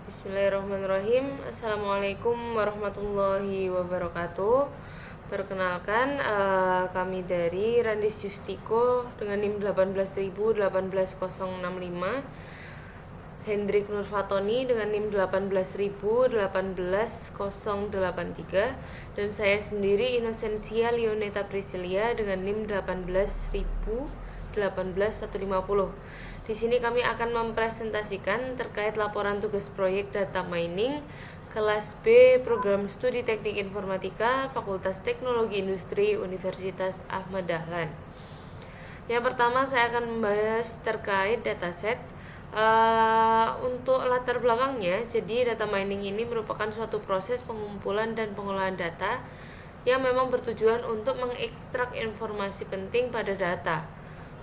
Bismillahirrahmanirrahim. Assalamualaikum warahmatullahi wabarakatuh. Perkenalkan, kami dari Randis Justiko dengan NIM 1818065, Hendrik Nurfatoni dengan NIM 1818083, dan saya sendiri Inosensia Leoneta Priscilia dengan NIM 1815150. Di sini kami akan mempresentasikan terkait laporan tugas proyek data mining kelas B Program Studi Teknik Informatika Fakultas Teknologi Industri Universitas Ahmad Dahlan. Yang pertama saya akan membahas terkait dataset. Untuk latar belakangnya, jadi data mining ini merupakan suatu proses pengumpulan dan pengolahan data yang memang bertujuan untuk mengekstrak informasi penting pada data.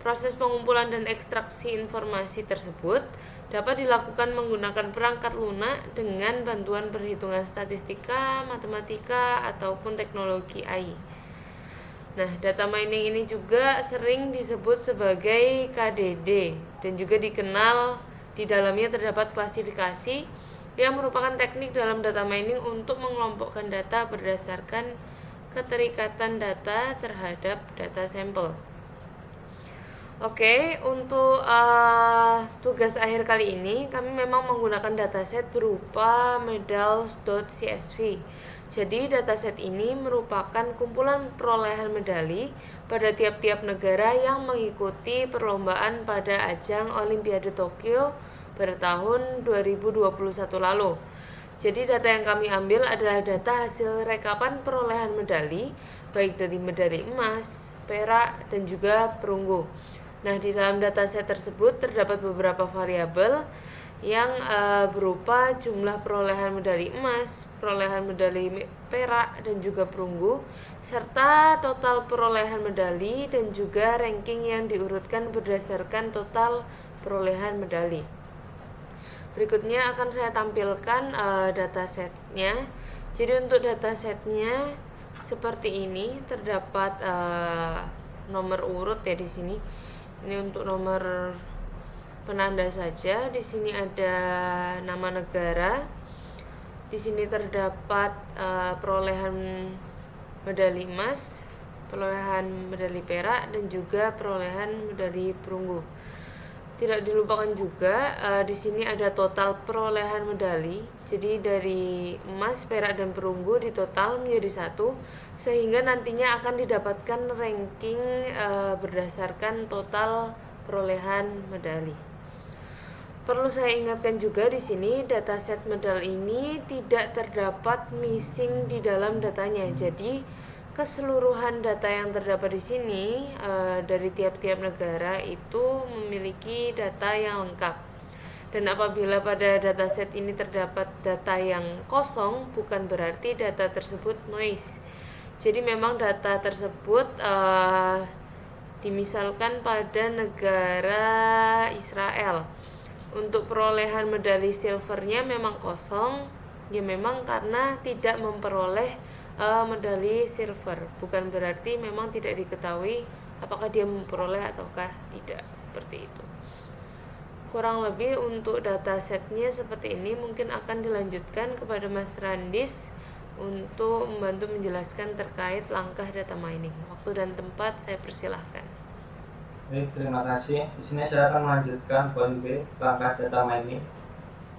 Proses pengumpulan dan ekstraksi informasi tersebut dapat dilakukan menggunakan perangkat lunak dengan bantuan perhitungan statistika, matematika, ataupun teknologi AI. Nah, data mining ini juga sering disebut sebagai KDD dan juga dikenal di dalamnya terdapat klasifikasi yang merupakan teknik dalam data mining untuk mengelompokkan data berdasarkan keterikatan data terhadap data sampel. Oke, untuk tugas akhir kali ini kami memang menggunakan dataset berupa medals.csv. Jadi dataset ini merupakan kumpulan perolehan medali pada tiap-tiap negara yang mengikuti perlombaan pada ajang Olimpiade Tokyo pada tahun 2021 lalu. Jadi data yang kami ambil adalah data hasil rekapan perolehan medali baik dari medali emas, perak, dan juga perunggu. Nah, di dalam dataset tersebut terdapat beberapa variabel yang berupa jumlah perolehan medali emas, perolehan medali perak, dan juga perunggu, serta total perolehan medali dan juga ranking yang diurutkan berdasarkan total perolehan medali. Berikutnya akan saya tampilkan datasetnya. Jadi untuk datasetnya seperti ini, terdapat nomor urut ya di sini. Ini untuk nomor penanda saja. Di sini ada nama negara. Di sini terdapat perolehan medali emas, perolehan medali perak, dan juga perolehan medali perunggu. Tidak dilupakan juga di sini ada total perolehan medali. Jadi dari emas, perak, dan perunggu ditotal menjadi satu, sehingga nantinya akan didapatkan ranking berdasarkan total perolehan medali. Perlu saya ingatkan juga di sini dataset medal ini tidak terdapat missing di dalam datanya. Jadi keseluruhan data yang terdapat di sini dari tiap-tiap negara itu memiliki data yang lengkap. Dan apabila pada dataset ini terdapat data yang kosong, bukan berarti data tersebut noise. Jadi memang data tersebut dimisalkan pada negara Israel. Untuk perolehan medali silvernya memang kosong, ya memang karena tidak memperoleh medali silver, bukan berarti memang tidak diketahui apakah dia memperoleh ataukah tidak, seperti itu. Kurang lebih untuk datasetnya seperti ini. Mungkin akan dilanjutkan kepada Mas Randis untuk membantu menjelaskan terkait langkah data mining. Waktu dan tempat saya persilahkan. Baik, terima kasih. Di sini saya akan melanjutkan poin B, langkah data mining.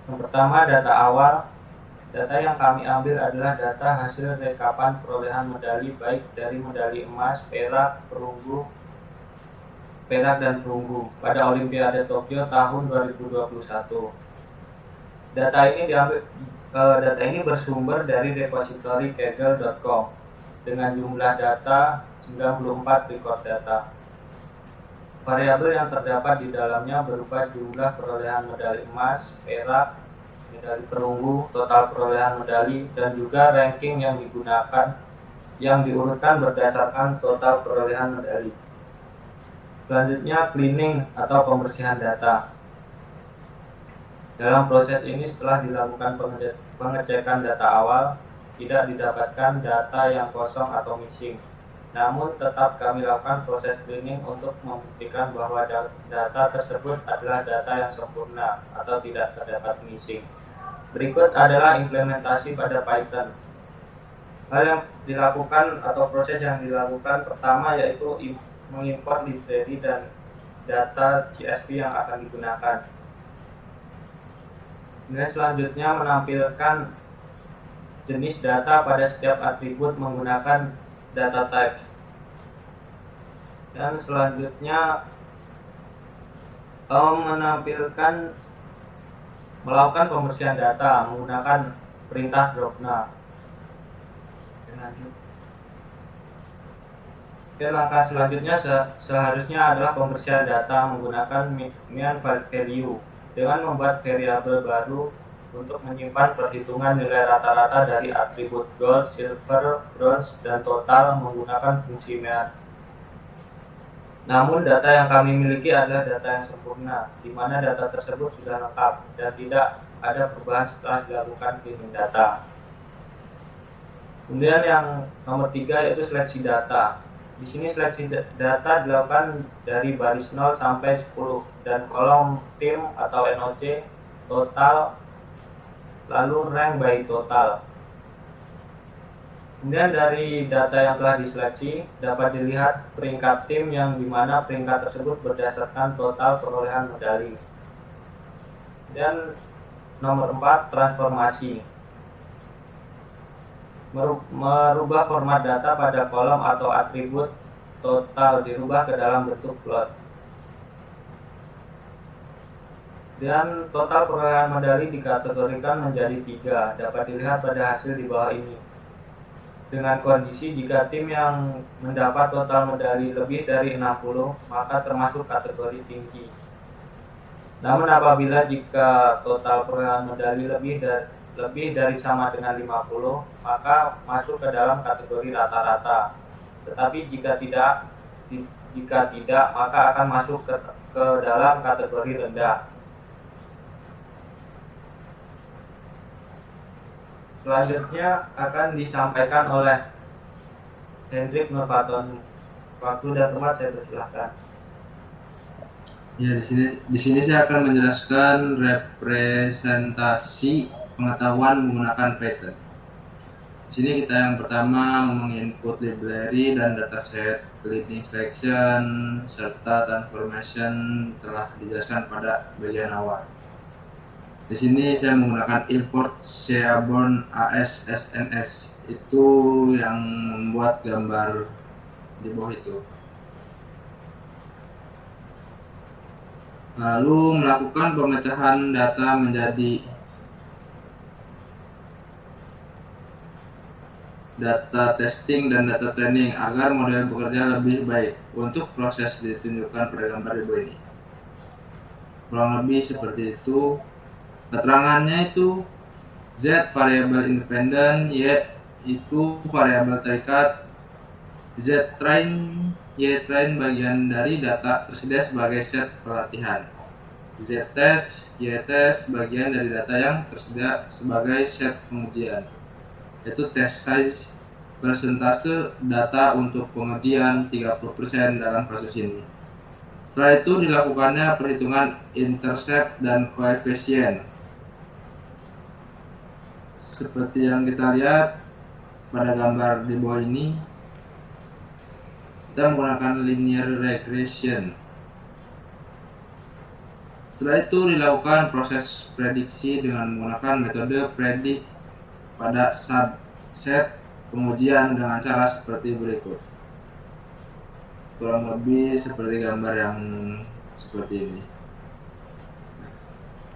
Yang pertama, data awal. Data yang kami ambil adalah data hasil rekapan perolehan medali baik dari medali emas, perak, dan perunggu pada Olimpiade Tokyo tahun 2021. Data ini bersumber dari repository kaggle.com dengan jumlah data 94 record data. Variabel yang terdapat di dalamnya berupa jumlah perolehan medali emas, perak, medali perunggu, total perolehan medali, dan juga ranking yang digunakan yang diurutkan berdasarkan total perolehan medali. Selanjutnya, cleaning atau pembersihan data. Dalam proses ini, setelah dilakukan pengecekan data awal, tidak didapatkan data yang kosong atau missing. Namun tetap kami lakukan proses cleaning untuk membuktikan bahwa data tersebut adalah data yang sempurna atau tidak terdapat missing. Berikut adalah implementasi pada Python. Hal yang dilakukan atau proses yang dilakukan pertama yaitu mengimport library dan data CSV yang akan digunakan. Kemudian selanjutnya menampilkan jenis data pada setiap atribut menggunakan data types. Dan selanjutnya melakukan pembersihan data menggunakan perintah dropna. Oke, langkah selanjutnya seharusnya adalah pembersihan data menggunakan minion value dengan membuat variabel baru untuk menyimpan perhitungan nilai rata-rata dari atribut gold, silver, bronze, dan total menggunakan fungsi mean. Namun data yang kami miliki adalah data yang sempurna, di mana data tersebut sudah lengkap dan tidak ada perubahan setelah dilakukan cleaning data. Kemudian yang nomor 3 yaitu seleksi data. Di sini seleksi data dilakukan dari baris 0 sampai 10 dan kolom tim atau NOC, total, lalu rank by total. Kemudian dari data yang telah diseleksi dapat dilihat peringkat tim yang dimana peringkat tersebut berdasarkan total perolehan medali. Dan nomor 4 transformasi. Merubah format data pada kolom atau atribut total dirubah ke dalam bentuk plot. Dan total perolehan medali dikategorikan menjadi 3, dapat dilihat pada hasil di bawah ini. Dengan kondisi jika tim yang mendapat total medali lebih dari 60, maka termasuk kategori tinggi. Namun apabila jika total perolehan medali lebih dari sama dengan 50, maka masuk ke dalam kategori rata-rata. Tetapi jika tidak, maka akan masuk ke dalam kategori rendah. Selanjutnya akan disampaikan oleh Hendrik Nurfaton. Waktu dan tempat saya persilahkan. Ya, di sini saya akan menjelaskan representasi pengetahuan menggunakan Python. Di sini kita yang pertama menginput library dan dataset, cleaning selection, serta transformation telah dijelaskan pada bagian awal. Di sini saya menggunakan import Seaborn ASSNS, itu yang membuat gambar di bawah itu. Lalu melakukan pemecahan data menjadi data testing dan data training agar model bekerja lebih baik. Untuk proses ditunjukkan pada gambar di bawah ini. Kurang lebih seperti itu. Keterangannya itu Z variabel independen, Y itu variabel terikat, Z train, Y train bagian dari data tersedia sebagai set pelatihan, Z test, Y test bagian dari data yang tersedia sebagai set pengujian, yaitu test size persentase data untuk pengujian 30% dalam kasus ini. Setelah itu dilakukannya perhitungan intercept dan koefisien. Seperti yang kita lihat pada gambar di bawah ini, kita menggunakan linear regression. Setelah itu dilakukan proses prediksi dengan menggunakan metode predict pada subset pengujian dengan cara seperti berikut. Kurang lebih seperti gambar yang seperti ini.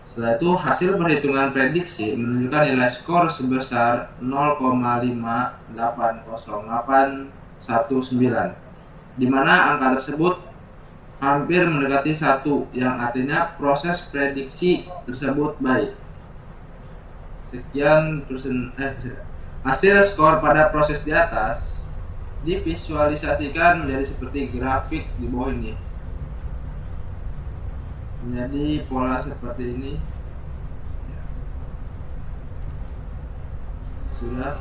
Setelah itu hasil perhitungan prediksi menunjukkan nilai skor sebesar 0,580819, di mana angka tersebut hampir mendekati 1, yang artinya proses prediksi tersebut baik. Hasil skor pada proses di atas divisualisasikan menjadi seperti grafik di bawah ini. Menjadi pola seperti ini. Sudah,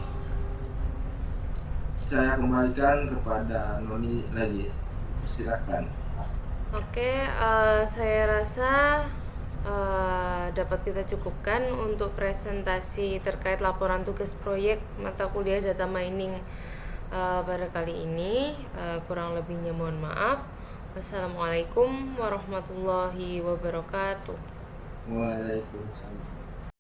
saya kembalikan kepada Noni lagi. Silakan. Oke, saya rasa dapat kita cukupkan untuk presentasi terkait laporan tugas proyek mata kuliah data mining pada kali ini. Kurang lebihnya mohon maaf. Wassalamualaikum warahmatullahi wabarakatuh. Waalaikumsalam.